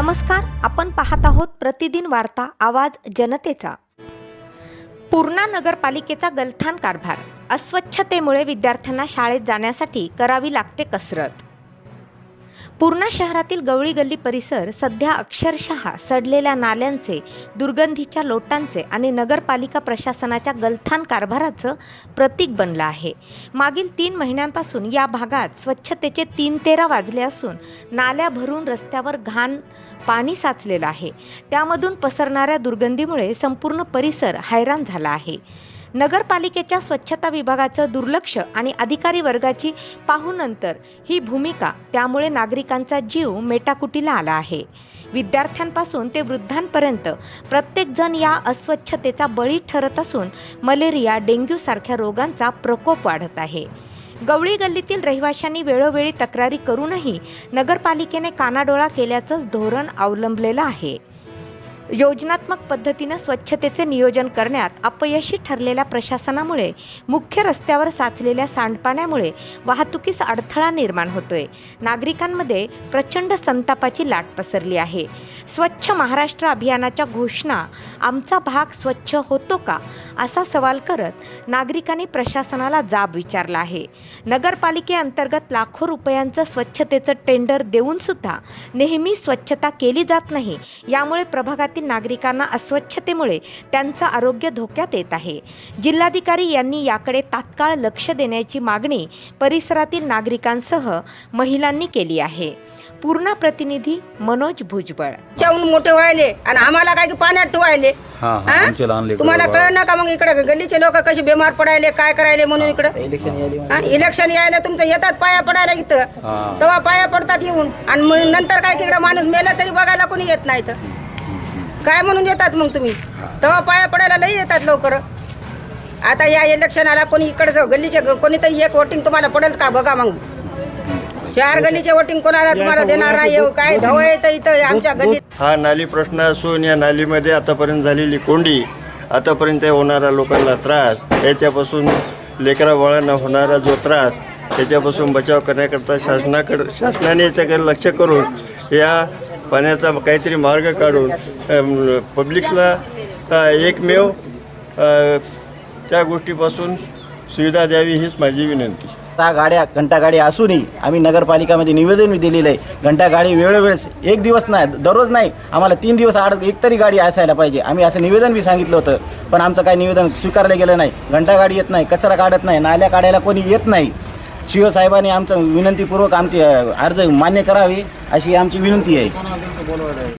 नमस्कार, आपण पाहत आहोत प्रतिदिन वार्ता आवाज जनतेचा। पूर्णा नगरपालिकेचा गलथान कारभार। अस्वच्छतेमुळे विद्यार्थ्यांना शाळेत जाण्यासाठी करावी लागते कसरत। पूर्णा शहरातील गवळी गल्ली परिसर सध्या अक्षरशः सडलेल्या नाल्यांचे, दुर्गंधीच्या लोटांचे आणि नगरपालिका प्रशासनाच्या गलथान कारभाराचं प्रतीक बनलं आहे। मागील 3 महिन्यांपासून या भागात स्वच्छतेचे 3-13 वाजले असून नाल्या भरून रस्त्यावर घाण पाणी साचलेलं आहे। त्यामधून पसरणाऱ्या दुर्गंधीमुळे संपूर्ण परिसर हैराण झाला आहे। नगरपालिकेच्या स्वच्छता विभागाचं दुर्लक्ष आणि अधिकारी वर्गाची पाहूनंतर ही भूमिका, त्यामुळे नागरिकांचा जीव मेटाकुटीला आला आहे। विद्यार्थ्यांपासून ते वृद्धांपर्यंत प्रत्येक जण या अस्वच्छतेचा बळी ठरत असून मलेरिया, डेंग्यू सारख्या रोगांचा प्रकोप वाढत आहे। गवळी गल्लीतील रहिवाशांनी वेळोवेळी तक्रारी करूनही नगरपालिकेने कानाडोळा केल्याचंच धोरण अवलंबलेलं आहे। योजनात्मक पद्धतीने स्वच्छतेचे नियोजन करण्यात अपयशी ठरलेल्या प्रशासनामुळे मुख्य रस्त्यावर साचलेल्या सांडपाण्यामुळे वाहतुकीस अडथळा निर्माण होतोय। नागरिकांमध्ये प्रचंड संतापाची लाट पसरली आहे। स्वच्छ महाराष्ट्र अभियानाच्या घोषणा आमचा भाग स्वच्छ होतो का असा सवाल करत नागरिकांनी प्रशासनाला जाब विचारला आहे। नगरपालिकेअंतर्गत लाखो रुपयांचं स्वच्छतेचं टेंडर देऊन सुद्धा नेहमी स्वच्छता केली जात नाही। यामुळे प्रभागातील नागरिकांना अस्वच्छतेमुळे त्यांचं आरोग्य धोक्यात येत आहे। जिल्हाधिकारी यांनी याकडे तात्काळ लक्ष देण्याची मागणी परिसरातील नागरिकांसह महिलांनी केली आहे। पूर्णा प्रतिनिधी मनोज भुजबळ। चाऊन मोठे व्हायले आणि आम्हाला काय की पाण्यात ठेवायले। तुम्हाला कळलं ना का मग इकडे गल्लीचे लोक कसे बेमार पडायले, काय करायले म्हणून इकडे इलेक्शन यायला तुमचं येतात पाया पडायला इथं, तेव्हा पाया पडतात येऊन, आणि मग नंतर काय तिकडे माणूस मेला तरी बघायला कोणी येत नाही तर काय म्हणून येतात मग तुम्ही, तेव्हा पाया पडायला लई येतात लवकर। आता या इलेक्शनाला कोणी इकडे गल्लीचे कोणीतरी एक वोटिंग तुम्हाला पडेल का बघा, मग 4 गल्लीचे वोटिंग कोणाला तुम्हाला देणार नाही। काय ढवळ येतं इथं आमच्या गल्लीत। हा नाली प्रश्न असून या नालीमध्ये आतापर्यंत झालेली कोंडी, आतापर्यंत होणारा लोकांना त्रास, याच्यापासून लेकरा बाळांना होणारा जो त्रास, त्याच्यापासून बचाव करण्याकरता शासनाने याच्याकडे लक्ष करून या पाण्याचा काहीतरी मार्ग काढून पब्लिकला एकमेव त्या गोष्टीपासून सुविधा द्यावी हीच माझी विनंती। गाड्या घंटागाडी असूनही आम्ही नगरपालिकामध्ये निवेदन दिलेलं आहे। घंटागाडी वेळोवेळेस, एक दिवस नाही, दररोज नाही, आम्हाला 3 दिवस आड एक तरी गाडी असायला पाहिजे। आम्ही असं निवेदन बी सांगितलं होतं, पण आमचं काही निवेदन स्वीकारलं गेलं नाही। घंटागाडी येत नाही, कचरा काढत नाही, नाल्या काढायला कोणी येत नाही। शिवसाहेबांनी आमचं विनंतीपूर्वक आमचे अर्ज मान्य करावे अशी आमची विनंती आहे।